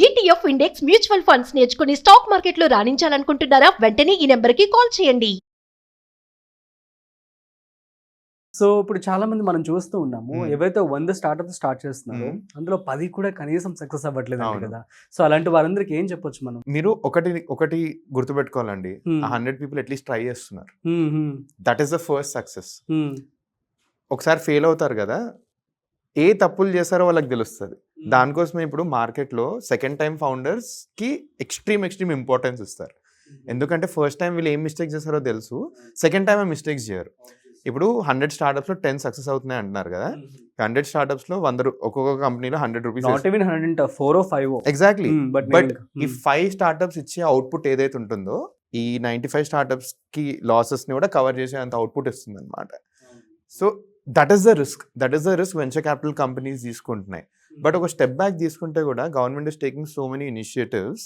ETF index mutual funds నేర్చుకుని stock మార్కెట్లో రాణించాలనుకుంటున్నారా? వెంటనే ఈ నెంబర్కి కాల్ చేయండి. సో ఇప్పుడు చాలా మంది మనం చూస్తూ ఉన్నాము, ఎవరైతే 100 స్టార్ట్అప్ స్టార్ట్ చేస్తున్నారో అందులో 10 కూడా కనీసం సక్సెస్ అవ్వట్లేదు కదా. సో అలాంటి వారందరికి ఏం చెప్పొచ్చు మనం? మీరు ఒకటి గుర్తుపెట్టుకోవాలండి, 100 పీపుల్ అట్లీస్ట్ ట్రై చేస్తున్నారు. That is the first success. ఒకసారి ఫెయిల్ అవుతారు కదా, ఏ తప్పులు చేస్తారో వాళ్ళకి తెలుస్తుంది. దానికోసమే ఇప్పుడు మార్కెట్లో సెకండ్ టైం ఫౌండర్స్ కి ఎక్స్ట్రీమ్ ఇంపార్టెన్స్ ఇస్తారు. ఎందుకంటే ఫస్ట్ టైం వీళ్ళు ఏం మిస్టేక్స్ చేస్తారో తెలుసు, సెకండ్ టైం మిస్టేక్స్ చేయరు. ఇప్పుడు 100 స్టార్ట్అప్స్ లో 10 సక్సెస్ అవుతున్నాయి అంటున్నారు కదా. 100 స్టార్ట్అప్స్ లో 100 ఒక్కొక్క కంపెనీలో 100 రూపీస్. ఎగ్జాక్ట్లీ. బట్ ఈ 5 స్టార్ట్అప్స్ ఇచ్చే అవుట్పుట్ ఏదైతే ఉంటుందో, ఈ 95 స్టార్ట్అప్స్ కి లాసెస్ ని కూడా కవర్ చేసే అంత అవుట్పుట్ ఇస్తుంది అనమాట. So that is the risk venture capital companies తీసుకుంటున్నాయి. బట్ ఒక స్టెప్ బ్యాక్ తీసుకుంటే కూడా government is taking so many initiatives.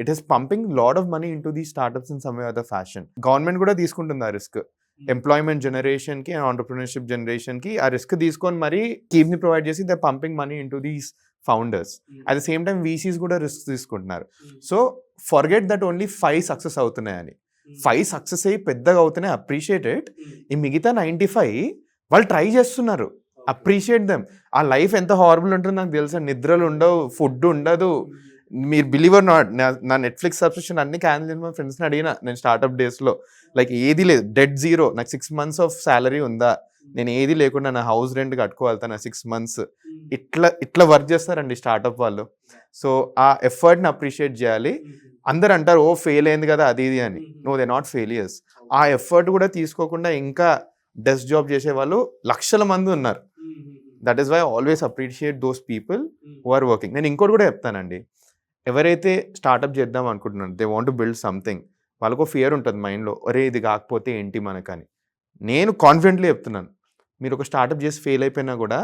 It is pumping lot of money into the startups in some way or the fashion. Government కూడా తీసుకుంటుంది ఆ risk. Employment generation కి and entrepreneurship generation కి ఆ risk తీసుకొని మరి స్కీమ్ ని provide చేసి they pumping money into these founders. At the same time VCs కూడా రిస్క్ తీసుకుంటున్నారు. So forget that only 5 success అవుతున్నాయని. 5 సక్సెస్ అయ్యి పెద్దగా అవుతున్నాయి, అప్రిషియేట్ ఇట్. ఈ మిగతా 95 వాళ్ళు ట్రై చేస్తున్నారు, అప్రిషియేట్ దెమ్. ఆ లైఫ్ ఎంత హారబుల్ ఉంటుందో నాకు తెలుసా. నిద్రలు ఉండవు, ఫుడ్ ఉండదు. మీరు బిలీవర్ నాట్, నా నెట్ఫ్లిక్స్ సబ్స్క్రిప్షన్ అన్ని క్యాన్సిల్ చేసి మా ఫ్రెండ్స్ని అడిగినా నేను స్టార్ట్అప్ డేస్లో. లైక్ ఏది లేదు, డెడ్ జీరో. నాకు 6 months ఆఫ్ శాలరీ ఉందా, నేను ఏది లేకుండా నా హౌస్ రెంట్ కట్టుకోవాలి 6 months. ఇట్లా వర్క్ చేస్తారండి స్టార్ట్అప్ వాళ్ళు. సో ఆ ఎఫర్ట్ని అప్రిషియేట్ చేయాలి. అందరు అంటారు ఓ ఫెయిల్ అయింది కదా అది ఇది అని. No, they not failures. ఆ ఎఫర్ట్ కూడా తీసుకోకుండా ఇంకా డెస్క్ జాబ్ చేసే వాళ్ళు లక్షల మంది ఉన్నారు. That is why always appreciate those people who are working. నేను ఇంకోటి కూడా చెప్తానండి, ఎవరైతే స్టార్ట్అప్ చేద్దాం అనుకుంటున్నారు, they want to build something, వాళ్ళకు ఫియర్ ఉంటుంది మైండ్లో, ఒరే ఇది కాకపోతే ఏంటి మనకని. నేను కాన్ఫిడెంట్లీ చెప్తున్నాను, మీరు ఒక స్టార్ట్అప్ చేసి ఫెయిల్ అయిపోయినా కూడా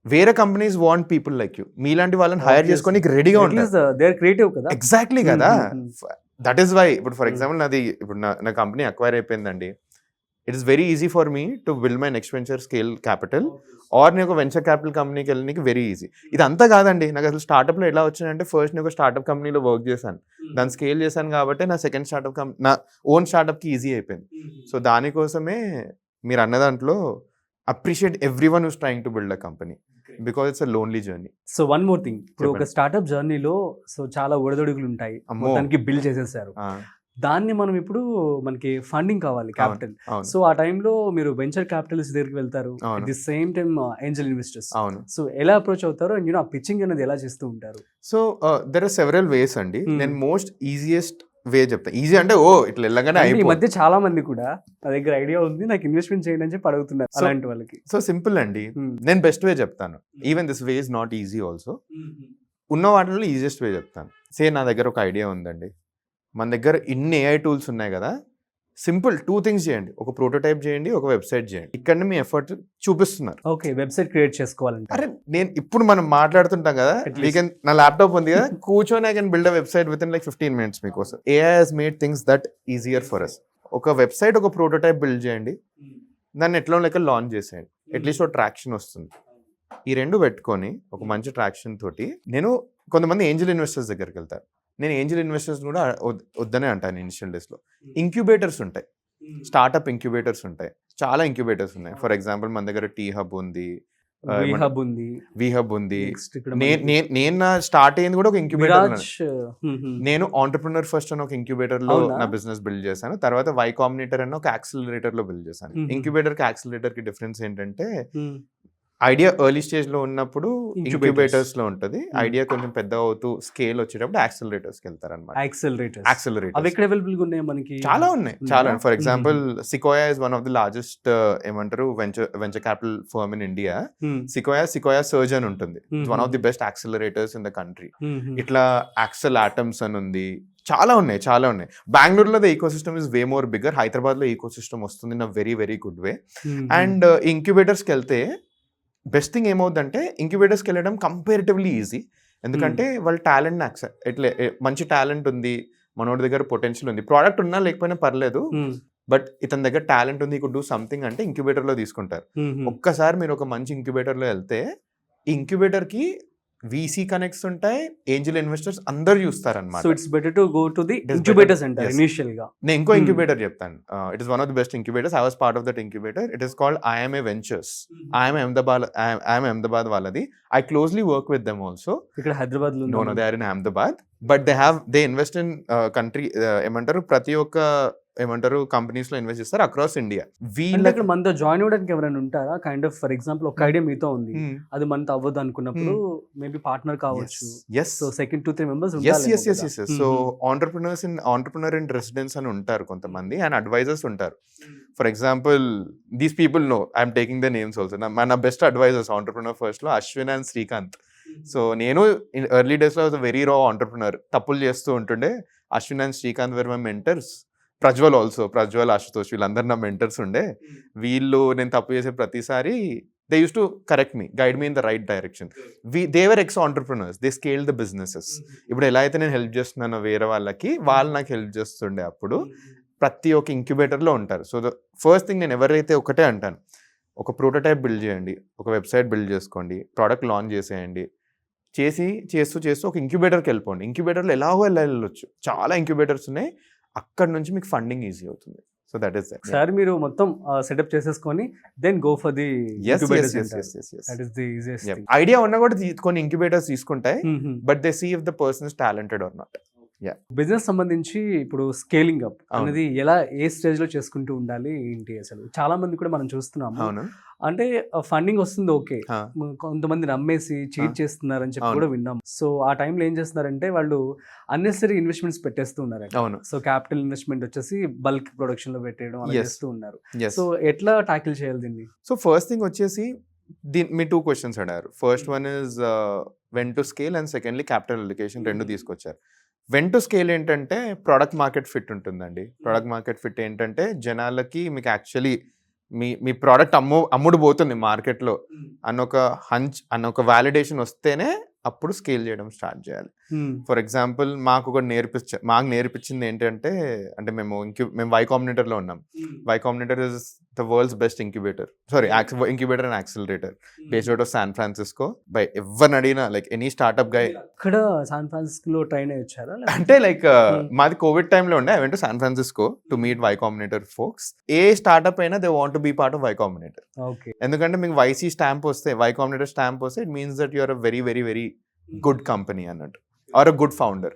వేరే companies want people like you. మీలాంటి వాళ్ళని హైర్ చేసుకొని రెడీగా ఉంటారు. ఎగ్జాక్ట్లీ కదా. దట్ ఈస్ వై ఇప్పుడు ఫర్ ఎగ్జాంపుల్ నాది ఇప్పుడు నా కంపెనీ అక్వైర్ అయిపోయిందండి. It is very easy for me to build my next venture scale capital, or నేను ఒక వెంచర్ క్యాపిటల్ కంపెనీకి వెళ్ళడానికి వెరీ ఈజీ. ఇదంతా కాదండి, నాకు అసలు స్టార్ట్అప్లో ఎలా వచ్చిందంటే, ఫస్ట్ నేను ఒక స్టార్ట్అప్ కంపెనీలో వర్క్ చేశాను, దాన్ని స్కేల్ చేశాను కాబట్టి నా సెకండ్ స్టార్ట్అప్ నా ఓన్ స్టార్ట్అప్కి ఈజీ అయిపోయింది. సో దానికోసమే మీరు అన్న దాంట్లో appreciate every one who's trying to build a company, because it's a lonely journey. So one more thing, ఇప్పుడు ఒక స్టార్ట్అప్ జర్నీలో సో చాలా ఒడిదొడుగులు ఉంటాయి, దానికి బిల్డ్ చేసేసారు. దాన్ని మనం ఇప్పుడు మనకి ఫండింగ్ కావాలి, క్యాపిటల్. సో ఆ టైంలో మీరు వెంచర్ క్యాపిటల్స్ దగ్గరికి వెళ్తారు, at the same time Angel investors. So ఎలా అప్రోచ్ అవుతారు అండ్ ఆ పిచ్చింగ్ అనేది ఎలా చేస్తూ ఉంటారు? సో దెర్ ఆర్ సెవరల్ వేస్ అండి. నేను మోస్ట్ ఈజియెస్ట్ వే చెప్తాను. ఈజీ అంటే ఓ ఇట్లా వెళ్ళగానే ఈ మధ్య చాలా మంది కూడా నా దగ్గర ఐడియా ఉంది, నాకు ఇన్వెస్ట్మెంట్ చేయండి అని చెప్పి అడుగుతున్నారు అలాంటి వాళ్ళకి. సో సింపుల్ అండి, నేను బెస్ట్ వే చెప్తాను. Even this way is not easy also. ఉన్న వాటిలో ఈజియెస్ట్ వే చెప్తాను. నా దగ్గర ఒక ఐడియా ఉందండి, మన దగ్గర ఇన్ని AI టూల్స్ ఉన్నాయి కదా, సింపుల్ 2 things చేయండి. ఒక ప్రోటోటైప్ చేయండి, ఒక వెబ్సైట్ చేయండి. ఇక్కడ మీ ఎఫర్ట్ చూపిస్తున్నారు. ఓకే, వెబ్సైట్ క్రియేట్ చేసుకోవాలంటే అరే నేను ఇప్పుడు మనం మాట్లాడుతుంటాం కదా, నా ల్యాప్టాప్ ఉంది కదా, కూర్చొని I can build a website with in like 15 minutes మీకోసం. AI has made things that easier for us. ఒక వెబ్సైట్, ఒక ప్రోటోటైప్ బిల్డ్ చేయండి, దాన్ని ఎట్లా లెక్క లాంచ్ చేసేయండి, అట్లీస్ట్ ఒక ట్రాక్షన్ వస్తుంది. ఈ రెండు పెట్టుకొని ఒక మంచి ట్రాక్షన్ తోటి నేను కొంతమంది ఏంజల్ ఇన్వెస్టర్స్ దగ్గరికి వెళ్తారు. నేను ఏంజల్ ఇన్వెస్టర్స్ కూడా వద్దనే అంటాను ఇనిషియల్ డేస్లో. ఇంక్యుబేటర్స్ ఉంటాయి, స్టార్ట్అప్ ఇంక్యుబేటర్స్ ఉంటాయి, చాలా ఇంక్యుబేటర్స్ ఉన్నాయి. ఫర్ ఎగ్జాంపుల్ మన దగ్గర టీ హబ్ ఉంది, వి హబ్ ఉంది. నేను స్టార్ట్ అయ్యింది కూడా ఒక ఇంక్యుబేటర్. నేను ఆంటర్ప్రినర్ ఫస్ట్ అని ఒక ఇంక్యుబేటర్ లో నా బిజినెస్ బిల్డ్ చేశాను. తర్వాత వై కాంబినేటర్ అని ఒక యాక్సిలరేటర్ లో బిల్డ్ చేశాను. ఇంక్యుబేటర్ కి యాక్సిలరేటర్ కి డిఫరెన్స్ ఏంటంటే, ఐడియా ఎర్లీ స్టేజ్ లో ఉన్నప్పుడు ఇంక్యుబేటర్స్ లో ఉంటుంది, ఐడియా కొంచెం పెద్ద అవుతూ స్కేల్ వచ్చేటప్పుడు యాక్సిలరేటర్స్ కి వెళ్తారు అనమాట. చాలా ఉన్నాయి, చాలా. For example Sequoia is one of the largest ఏమంటారు venture capital firm in India. Sequoia Surge అని ఉంటుంది, one of the best accelerators in the country. ఇట్లా యాక్సెల్ ఆటమ్స్ అని ఉంది, చాలా ఉన్నాయి. బెంగళూరులో the ecosystem is way more bigger. Hyderabad లో ఈకో సిస్టమ్ వస్తుంది in a very very good way. And ఇంక్యుబేటర్స్కి వెళ్తే బెస్ట్ థింగ్ ఏమవుతుందంటే, ఇంక్యుబేటర్స్కి వెళ్ళడం కంపారిటివ్లీ ఈజీ. ఎందుకంటే వాళ్ళ టాలెంట్ ఎట్లా మంచి టాలెంట్ ఉంది, మనోడి దగ్గర పొటెన్షియల్ ఉంది, ప్రోడక్ట్ ఉన్నా లేకపోయినా పర్లేదు, బట్ ఇతని దగ్గర టాలెంట్ ఉంది, కుడ్ డూ సంథింగ్ అంటే ఇంక్యుబేటర్లో తీసుకుంటారు. ఒక్కసారి మీరు ఒక మంచి ఇంక్యుబేటర్లో వెళ్తే, ఈ ఇంక్యుబేటర్కి వీసీ కనెక్ట్స్ ఉంటాయి, ఏంజల్ ఇన్వెస్టర్స్ అందరు చూస్తారు సో అనమాట. It's better to go to the It is incubators better, అంటారు yes. ఇనిషియల్ గా. నేను ఇంకో Hmm. ఇంక్యుబేటర్ చెప్తాను. It is one of the best incubators. I was part of that incubator. It is called IMA ventures. IMA Ahmedabad వాళ్ళది. I closely work with them also. ఇక్కడ హైదరాబాద్ లో No, they are in Ahmedabad, but they invest in country ఏమంటారు, ప్రతి ఒక్క ఏమంటారు companies లో invest చేస్తారు across India. అంటే వీళ్ళ ఇక్కడ మనతో జాయిన్ అవ్వడానికి ఎవరైనా ఉంటారా? కైండ్ ఆఫ్ ఫర్ ఎగ్జాంపుల్ ఒక ఐడియా మీతో ఉంది, అది మనతో అవ్వదు అనుకున్నప్పుడు మేబీ పార్ట్నర్ కావచ్చు. Yes so second 2-3 members so entrepreneur in residence అని ఉంటారు కొంతమంది, అండ్ అడ్వైజర్స్ ఉంటారు. For example these people know I'm taking the names also. మన బెస్ట్ అడ్వైజర్స్ ఆంటర్ప్రినర్ ఫస్ట్ లో అశ్విన్ అండ్ శ్రీకాంత్. సో నేను ఎర్లీ డేస్ లో వెరీ రా ఆంటర్ప్రినర్, తప్పులు చేస్తూ ఉంటుండే. Ashwin and Srikanth were my mentors. Prajwal, Ashutosh వీళ్ళందరూ నా మెంటర్స్ ఉండే. వీళ్ళు నేను తప్పు చేసే ప్రతిసారి they use to correct me, guide me in the right direction. They were X entrepreneurs, they scale the businesses. ఇప్పుడు ఎలా అయితే నేను హెల్ప్ చేస్తున్నానో వేరే వాళ్ళకి, వాళ్ళు నాకు హెల్ప్ చేస్తుండే. అప్పుడు ప్రతి ఒక్క ఇంక్యుబేటర్లో ఉంటారు. సో ద ఫస్ట్ థింగ్ నేను ఎవరైతే ఒకటే అంటాను, ఒక ప్రోటోటైప్ బిల్డ్ చేయండి, ఒక వెబ్సైట్ బిల్డ్ చేసుకోండి, ప్రోడక్ట్ లాంచ్ చేసేయండి. చేస్తూ ఒక ఇంక్యుబేటర్కి వెళ్ళిపోండి. ఇంక్యుబేటర్లో ఎలాగో వెళ్ళొచ్చు, చాలా ఇంక్యుబేటర్స్ ఉన్నాయి. అక్కడ నుంచి మీకు ఫండింగ్ ఈజీ అవుతుంది. సో దట్ ఈస్ సార్ మీరు మొత్తం సెటప్ చేసేసుకొని then go for the that is the easiest thing. Idea ఉన్నా కూడా కొన్ని ఇంక్యుబేటర్స్ తీసుకుంటాయి, but they see if the person is talented or not. Business సంబంధించి ఇప్పుడు స్కేలింగ్ అప్ అనేది ఎలా, ఏ స్టేజ్ లో చేసుకుంటూ ఉండాలి ఏంటి? అసలు చాలా మంది కూడా మనం చూస్తున్నాము, అంటే ఫండింగ్ వస్తుంది ఓకే, కొంతమంది నమ్మేసి చీట్ చేస్తున్నారు అని చెప్పి కూడా విన్నాం. సో ఆ టైంలో ఏం చేస్తున్నారంటే వాళ్ళు అన్నెసరీ ఇన్వెస్ట్మెంట్స్ పెట్టేస్తూ ఉన్నారు. సో క్యాపిటల్ ఇన్వెస్ట్మెంట్ వచ్చేసి బల్క్ ప్రొడక్షన్ లో పెట్టేయడం అలా చేస్తూ ఉన్నారు. సో ఎట్లా టాకిల్ చేయాలి దీన్ని? సో ఫస్ట్ థింగ్ వచ్చేసి మీ 2 క్వశ్చన్స్ అడిగారు. First one is when to scale, and secondly capital allocation. 2 తీసుకొచ్చారు. వెన్ టు స్కేల్ ఏంటంటే ప్రోడక్ట్ మార్కెట్ ఫిట్ ఉంటుందండి. ప్రోడక్ట్ మార్కెట్ ఫిట్ ఏంటంటే జనాలకి మీకు యాక్చువల్లీ మీ ప్రోడక్ట్ అమ్ముడు పోతుంది మార్కెట్లో అన్న ఒక వ్యాలిడేషన్ వస్తేనే అప్పుడు స్కేల్ చేయడం స్టార్ట్ చేయాలి. ఫర్ ఎగ్జాంపుల్ మాకు నేర్పించింది ఏంటంటే, అంటే మేము వై కాంబినేటర్లో ఉన్నాం. Y Combinator is the world's best incubator and accelerator based out of San Francisco. By ఎవరిని అడిగినా, లైక్ ఎనీ స్టార్ట్అప్ గై ఇక్కడ శాన్ ఫ్రాన్సిస్కోలో ట్రైన్ అయ్యారా? అంటే లైక్ మాది కోవిడ్ టైంలో ఉండే. I went to San Francisco to meet Y Combinator folks. ఏ startup అయినా they want to be part of Y Combinator. ఎందుకంటే మీకు వైసీ స్టాంప్ వస్తే, వై కాంబినేటర్ స్టాంప్ వస్తే, it means that you're a very very very good company అన్నట్టు, or a good founder.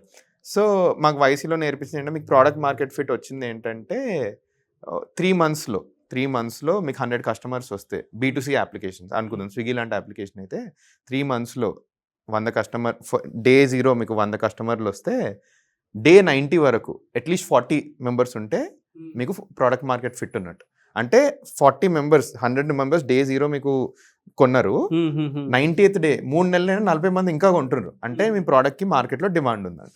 So మాకు వైసీలో నేర్పించింది ఏంటంటే, మీకు ప్రోడక్ట్ మార్కెట్ ఫిట్ వచ్చింది ఏంటంటే 3 monthsలో మీకు 100 customers వస్తే, B2C అప్లికేషన్స్ అనుకుందాం, స్విగ్గీ లాంటి అప్లికేషన్ అయితే 3 monthsలో 100 customers, డే 0 మీకు 100 customers వస్తే, డే 90 వరకు అట్లీస్ట్ 40 members ఉంటే మీకు ప్రోడక్ట్ మార్కెట్ ఫిట్ ఉన్నట్టు. అంటే 40 members, 100 members డే 0 మీకు కొన్నారు, 90th డే 3 నెలలైనా 40 మంది ఇంకా కొంటున్నారు, అంటే మీ ప్రోడక్ట్ కి మార్కెట్ లో డిమాండ్ ఉందంట.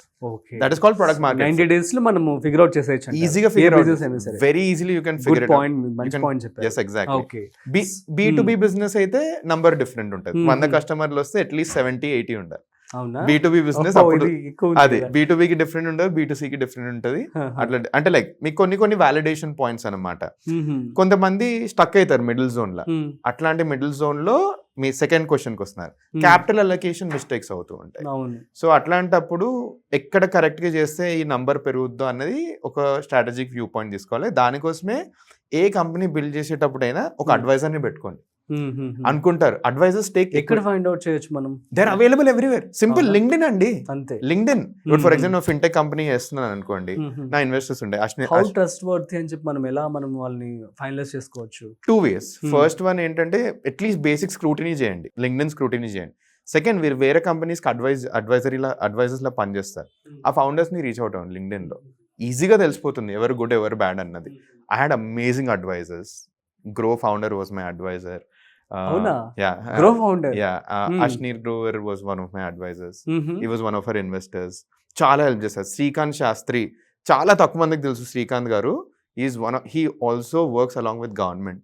That is called product market. 90 days లో మనం ఫిగర్ అవుట్ చేసేయచ్చు ఈజీగా. Very easily you can figure it out. yes exactly. Okay. B2B business అయితే నంబర్ డిఫరెంట్ ఉంటుంది. 100 customers వస్తే అట్లీస్ట్ 70-80 ఉండాలి. B2B బిజినెస్ అప్పుడు అదే, B2B కి డిఫరెంట్ ఉంటుంది, B2C కి డిఫరెంట్ ఉంటుంది. అట్లా అంటే లైక్ మీకు కొన్ని వ్యాలిడేషన్ పాయింట్స్ అన్నమాట. కొంతమంది స్టక్ అవుతారు మిడిల్ జోన్ లో. అట్లాంటి మిడిల్ జోన్ లో మీ సెకండ్ క్వశ్చన్ కి వస్తున్నారు, క్యాపిటల్ అలొకేషన్ మిస్టేక్స్ అవుతూ ఉంటాయి. సో అట్లాంటప్పుడు ఎక్కడ కరెక్ట్ గా చేస్తే ఈ నంబర్ పెరుగుద్దో అన్నది ఒక స్ట్రాటజిక్ వ్యూ పాయింట్ తీసుకోవాలి. దానికోసమే ఏ కంపెనీ బిల్డ్ చేసేటప్పుడైనా ఒక అడ్వైజర్ ని పెట్టుకోండి. అనుకుంటారు అడ్వైజర్స్ టేక్, ఎక్కడ ఫైండ్ అవుట్ చేయొచ్చు మనం? They are available everywhere. Simple, LinkedIn అండి, అంతే. LinkedIn. For example fintech company చేస్తున్నాను అనుకోండి, నా ఇన్వెస్టర్స్ ఉండే. హౌ ట్రస్ట్ వర్తీ అని చెప్పి మనం ఎలా వాళ్ళని ఫైనలైజ్ చేసుకోవచ్చు? 2 ways. ఫస్ట్ వన్ ఏంటంటే అట్లీస్ట్ బేసిక్ స్క్రూటినీ చేయండి, లింక్డ్ఇన్ స్క్రూటినీ చేయండి. సెకండ్, మీరు వేరే కంపెనీస్కి అడ్వైజర్స్ లా పనిచేస్తారు, ఆ ఫౌండర్స్ ని రీచ్ అవుట్ అవ్వండి. లింక్డ్ఇన్ లో ఈజీగా తెలిసిపోతుంది ఎవరు గుడ్ ఎవరు బ్యాడ్ అన్నది. I had amazing advisors. Groww founder was my advisor. Ashneer Grover was one of my advisors. He was one of our investors. చాలా హెల్ప్ చేస్తారు. శ్రీకాంత్ శాస్త్రి, చాలా తక్కువ మందికి తెలుసు శ్రీకాంత్ గారు. He also works along with government.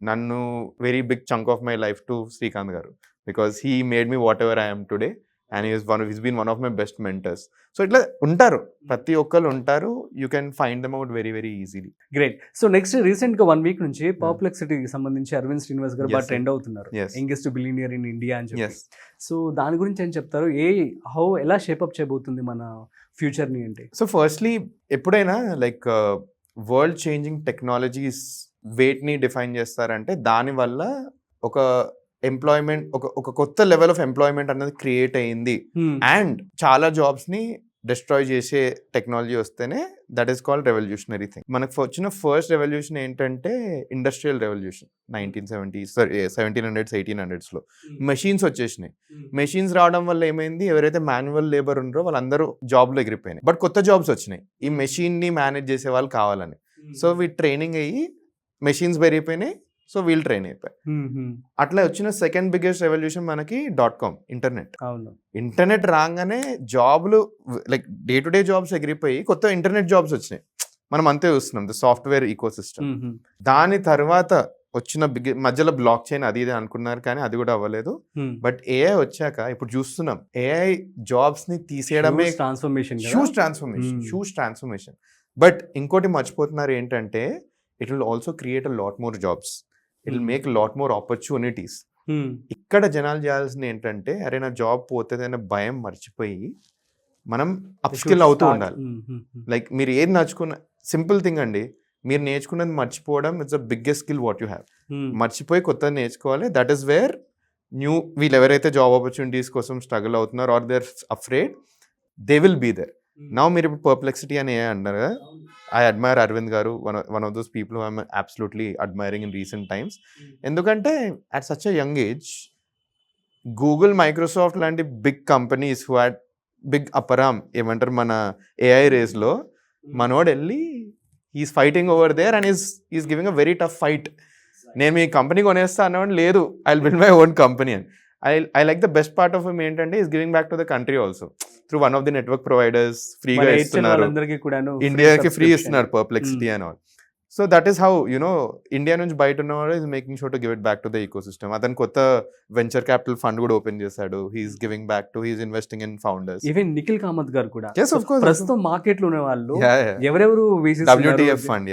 నన్ను very big chunk of my life to Srikanth గారు, because he made me whatever I am today. And he's been one of my best mentors. So ఇట్లా ఉంటారు, ప్రతి ఒక్కరు ఉంటారు. You can find them out very very easily. Great. So next recent గా 1 week నుంచి పర్ప్లెక్సిటీకి సంబంధించి అరవింద్ శ్రీనివాస్ గారు బాగా ట్రెండ్ అవుతున్నారు, యంగెస్ట్ బిలియనియర్ ఇన్ ఇండియా అని చెప్పి. సో దాని గురించి ఏం చెప్తారు? ఎలా షేప్అప్ చేయబోతుంది మన ఫ్యూచర్ ని అంటే? సో ఫస్ట్లీ ఎప్పుడైనా లైక్ వరల్డ్ చేంజింగ్ టెక్నాలజీస్ వేటిని డిఫైన్ చేస్తారంటే దానివల్ల ఒక ఎంప్లాయ్మెంట్, ఒక కొత్త లెవెల్ ఆఫ్ ఎంప్లాయ్మెంట్ అనేది క్రియేట్ అయ్యింది అండ్ చాలా జాబ్స్ ని డిస్ట్రాయ్ చేసే టెక్నాలజీ వస్తేనే that is called revolutionary thing. మనకు వచ్చిన ఫస్ట్ రెవల్యూషన్ ఏంటంటే industrial revolution 1970s, 1700s 1800s లో మెషిన్స్ వచ్చేసినాయి. మెషిన్స్ రావడం వల్ల ఏమైంది, ఎవరైతే మాన్యువల్ లేబర్ ఉన్నారో వాళ్ళందరూ జాబ్లో ఎగిరిపోయినాయి. బట్ కొత్త జాబ్స్ వచ్చినాయి ఈ మెషిన్ ని మేనేజ్ చేసే వాళ్ళు కావాలని. సో వీ ట్రైనింగ్ అయ్యి మెషిన్స్ పెరిగిపోయినాయి, సో వీళ్ళు ట్రైన్ అయిపోయి. అట్లా వచ్చిన సెకండ్ బిగ్గెస్ట్ రెవల్యూషన్ మనకి .com, ఇంటర్నెట్. ఇంటర్నెట్ రాగానే జాబ్లు like day to day jobs ఎగిరిపోయి కొత్త ఇంటర్నెట్ జాబ్స్ వచ్చినాయి. మనం అంతే చూస్తున్నాం, ద సాఫ్ట్వేర్ ఈకో సిస్టమ్. దాని తర్వాత వచ్చిన మధ్యలో బ్లాక్ చైన్ అది ఇది అనుకున్నారు కానీ అది కూడా అవ్వలేదు. బట్ ఏఐ వచ్చాక ఇప్పుడు చూస్తున్నాం, ఏఐ జాబ్స్ ని తీసేయడమే హ్యూజ్ ట్రాన్స్ఫర్మేషన్. బట్ ఇంకోటి మర్చిపోతున్నారు ఏంటంటే it will also create a lot more jobs, it will make lot more opportunities. ఇక్కడ జనాలు చేయాల్సింది ఏంటంటే అరే నా జాబ్ పోతుందనే భయం మర్చిపోయి మనం అప్స్కిల్ అవుతూ ఉండాలి. లైక్ మీరు ఏది నేర్చుకున్న సింపుల్ థింగ్ అండి, మీరు నేర్చుకున్నది మర్చిపోవడం it's the biggest skill what you have. మర్చిపోయి కొత్తది నేర్చుకోవాలి. దట్ ఈస్ వేర్ వీళ్ళు ఎవరైతే జాబ్ ఆపర్చునిటీస్ కోసం స్ట్రగుల్ అవుతున్నారు or they are afraid, they will be there. Now మీరు ఇప్పుడు పర్ప్లెక్సిటీ అని అన్నారు కదా, I admire Arvind Garu, one of those people who I'm absolutely admiring in recent times. ఎందుకంటే at such a young age, Google, Microsoft లాంటి big companies who had big అపరామ్ ఏమంటారు మన ఏఐ రేస్లో, మనోడు వెళ్ళి is fighting over there and is giving a very tough fight. నేను మీ కంపెనీ కొనేస్తా అన్నవాడు లేదు, I will build my own company అని. I like the best part of him ఏంటంటే is giving back to the country also through one of the network providers. ఫ్రీగా ఇస్తున్నారు, ఇండియాకి ఫ్రీ ఇస్తున్నారు Perplexity and all. So that is how India నుంచి బయట ఉన్నవాడు is making sure to give it back to the ecosystem. అతను కొత్త venture capital fund కూడా ఓపెన్ చేశాడు. He's giving back to, he's investing in founders. Even Nikhil Kamath గారు కూడా ప్రస్తుతం మార్కెట్ లో ఉన్న వాళ్ళు ఎవరెవరు WTF ఫండ్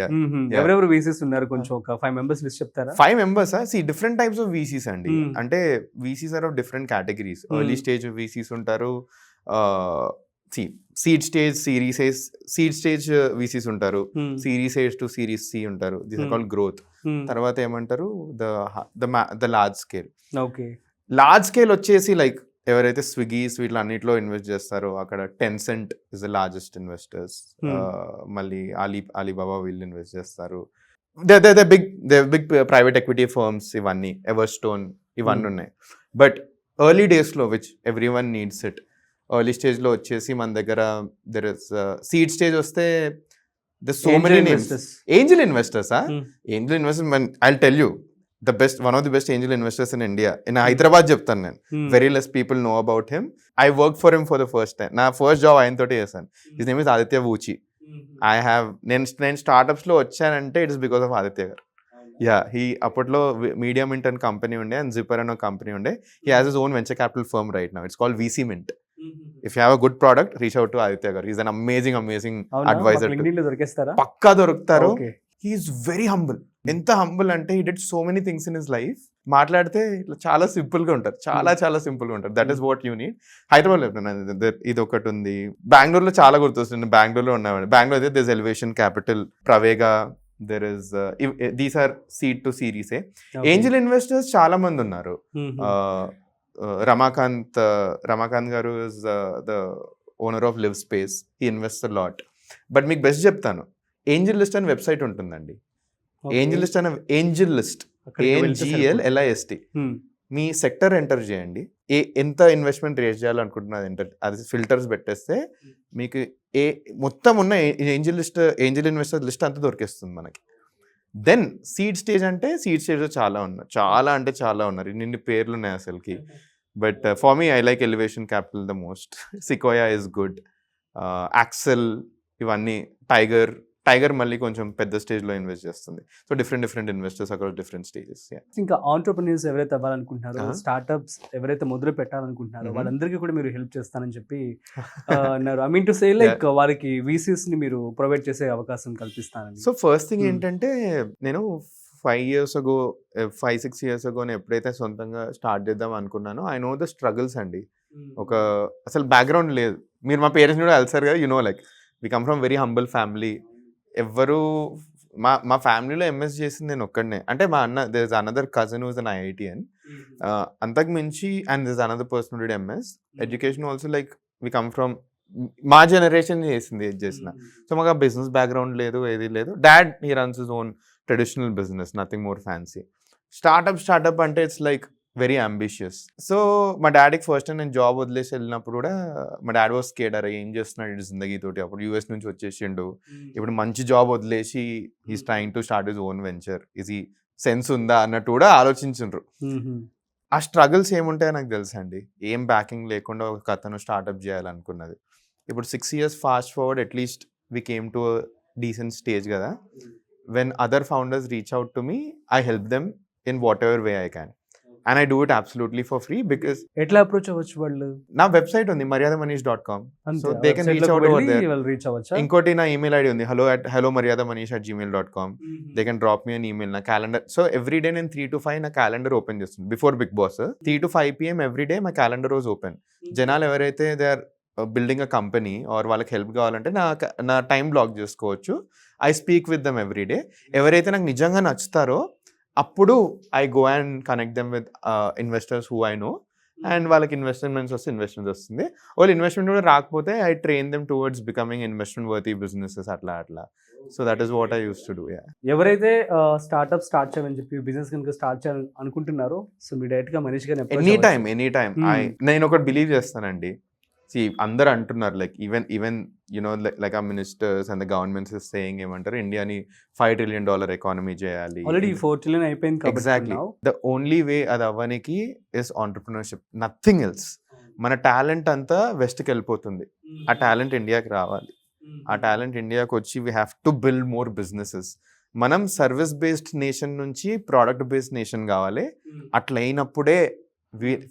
ఎవరెవరు వీసీస్ ఉన్నారు, కొంచెం ఒక 5 members లిస్ట్ చెప్తారా? 5 members different types of VCs అండి. అంటే VCs are of different categories. Early stage VCs ఉంటారు, seed stage seed stage VCs ఉంటారు, series A to series C ఉంటారు. This are called growth. తర్వాత ఏమంటారు the large scale. Large scale వచ్చేసి like ఎవరైతే స్విగ్గీ వీటిలో అన్నిట్లో ఇన్వెస్ట్ చేస్తారో అక్కడ Tencent is the largest investors. మళ్ళీ అలీబాబా వీళ్ళు ఇన్వెస్ట్ చేస్తారు. బిగ్ ప్రైవేట్ ఎక్విటీ ఫర్మ్స్, ఇవన్నీ ఎవర్స్టోన్ ఇవన్నీ ఉన్నాయి. బట్ ఎర్లీ డేస్లో which every one needs it, early స్టేజ్లో వచ్చేసి మన దగ్గర దెర్ ఇస్ సీడ్ స్టేజ్ వస్తే there's so many names. Angel investors, angel investors, I'll tell you, one of the best angel investors in India. In Hyderabad చెప్తాను నేను. Very less people know about him. I worked for him for the first time. నా first job ఆయన తోటి చేశాను. His name is Aditya Vuchi. నేను startups లో వచ్చానంటే it's because of Aditya garu. అప్పట్లో మీడియం మింట్ అని కంపెనీ ఉండే అండ్ జిప్పర్ అని ఒక కంపెనీ ఉండే. He has his own venture capital firm right now. It's called VC Mint. If you have a good product, reach out to Aditya Garu. He's an amazing advisor. పక్కా దొరుకుతారు. He is very humble. ఎంత humble అంటే he did so many things in his life. మాట్లాడితే చాలా simple గా ఉంటారు, చాలా simple గా ఉంటారు. That is what you need. Hyderabad ఇది ఒకటి ఉంది. బెంగళూరులో చాలా గుర్తొస్తుంది. బెంగళూరులో ఉన్నామండి. బెంగళూరు అయితే this Elevation Capital, Pravega, there is these are seed to series A. Angel investors చాలా మంది ఉన్నారు. Ramakant garu is the owner of Live Space. He invests a lot. But మీకు బెస్ట్ చెప్తాను, ఏంజల్ లిస్ట్ అని వెబ్సైట్ ఉంటుందండి. ఏంజల్ లిస్ట్ అనే AngelList, ANGLLIST. మీ sector enter చేయండి, ఎంత ఇన్వెస్ట్మెంట్ రేస్ చేయాలనుకుంటున్నది అది ఫిల్టర్స్ పెట్టేస్తే మీకు మొత్తం ఉన్న ఏంజల్ ఇన్వెస్టర్ లిస్ట్ అంతా దొరికేస్తుంది మనకి. దెన్ సీడ్ స్టేజ్ అంటే సీడ్ స్టేజ్లో చాలా ఉన్నారు. ఇన్ని పేర్లు ఉన్నాయి అసలుకి. But for me I like Elevation Capital the most. Sequoia is good, Accel, ఇవన్నీ, టైగర్ టైగర్ మళ్ళీ కొంచెం పెద్ద స్టేజ్లో ఇన్వెస్ట్ చేస్తుంది. So different investors across different stages. ఇంకా ఆంటర్‌ప్రెన్యూర్స్ ఎవరైతే అవ్వాలనుకుంటున్నారో, Uh-huh. స్టార్టప్స్ ఎవరైతే మొదలు పెట్టాలనుకుంటున్నారో Mhm. వాళ్ళందరికీ కూడా మీరు హెల్ప్ చేస్తానని చెప్పి అన్నారు. I mean to say like వారికి VCs ని మీరు ప్రొవైడ్ చేసే అవకాశం కల్పిస్తానని. So first thing Hmm. ఏంటంటే నేను 5-6 years ago నేను ఎప్పుడైతే సొంతంగా స్టార్ట్ చేద్దాం అనుకున్నానో ఐ నో ద స్ట్రగుల్స్ అండి. ఒక అసలు బ్యాక్గ్రౌండ్ లేదు. మీరు మా పేరెంట్స్ కూడా కలిసారు కదా, like we come from very humble family. ఎవ్వరు మా ఫ్యామిలీలో ఎంఎస్ చేసింది నేను ఒక్కడనే. అంటే మా అన్న there is another cousin who's an IITian. అంతకు మించి and there is another person who did MS. Education also like we come from మా జనరేషన్ చేసింది ఏది చేసిన. సో మాకు ఆ బిజినెస్ బ్యాక్గ్రౌండ్ లేదు, ఏది లేదు. Dad he runs his own traditional business, nothing more fancy. Startup అంటే it's like very ambitious. So మా డాడీకి ఫస్ట్ టైం నేను జాబ్ వదిలేసి వెళ్ళినప్పుడు కూడా మా డాడీ వాస్ స్కేర్డ్, అరే ఏం చేస్తున్నాడు ఇటు జిందగీతోటి. అప్పుడు US నుంచి వచ్చేసిండు, ఇప్పుడు మంచి జాబ్ వదిలేసి he's trying to start his own venture, ఇది సెన్స్ ఉందా అన్నట్టు కూడా ఆలోచించుండ్రు. ఆ స్ట్రగుల్స్ ఏముంటాయో నాకు తెలుసు అండి. ఏం బ్యాకింగ్ లేకుండా ఒక అతను స్టార్ట్అప్ చేయాలనుకున్నది. ఇప్పుడు 6 years fast forward, at least we came to decent stage కదా. When other founders reach out to me, I help them in whatever way I can. And I do it absolutely for free because ఎట్లా approach అవ్వచ్చు వాళ్ళు? నా website ఉంది maryadamanish.com. So they can reach out over there. Reach అవ్వచ్చా? ఇంకోటి నా email ID ఉంది hello@maryadamanish@gmail.com. They can drop me an email. నా క్యాలెండర్, సో ఎవ్రీ డే నేను 3 to 5 నా క్యాలెండర్ ఓపెన్ చేస్తుంది. Before Bigg Boss 3 to 5 PM every day my calendar was open. జనాలు ఎవరైతే they are building a company or వాళ్ళకి help కావాలంటే నా time block చేసుకోవచ్చు. I speak with them every day. ఎవరైతే నాకు నిజంగా నచ్చుతారో అప్పుడు I go and connect them with investors who I know, and వాళ్ళకి ఇన్వెస్ట్మెంట్స్ వస్తుంది. వాళ్ళు ఇన్వెస్ట్మెంట్ కూడా రాకపోతే I train them towards becoming investment worthy businesses అట్లా. So that is what I use to do. ఎవరైతే స్టార్ట్అప్ స్టార్ట్ చేయాలని చెప్పి business కనుక స్టార్ట్ చేయాలని అనుకుంటున్నారో, సో మీరు డైరెక్ట్ గా మనీష్ గారిని ఎనీ టైమ్ నేను ఒకటి బిలీవ్ చేస్తానండి. అందరు అంటున్నారు లైక్ ఈవెన్ లైక్ ఆ ministers and the governments is saying ఏమంటారు, ఇండియాని $5 trillion ఎకానమీ చేయాలి. ఆల్రెడీ 4 trillion అయిపోయింది. ఎగ్జాక్ట్లీ. ద ఓన్లీ వే అది అవ్వడానికి ఇస్ ఆంటర్ప్రినర్షిప్, నథింగ్ ఎల్స్. మన టాలెంట్ అంతా వెస్ట్కి వెళ్ళిపోతుంది. ఆ టాలెంట్ ఇండియాకి రావాలి. ఆ టాలెంట్ ఇండియాకి వచ్చి we have to build more businesses. మనం సర్వీస్ బేస్డ్ నేషన్ నుంచి ప్రోడక్ట్ బేస్డ్ నేషన్ కావాలి. అట్లా అయినప్పుడే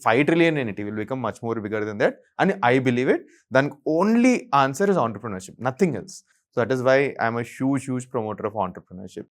5 trillion entity will become much more bigger than that, and I believe it. Then only answer is entrepreneurship, nothing else. So that is why I'm a huge promoter of entrepreneurship.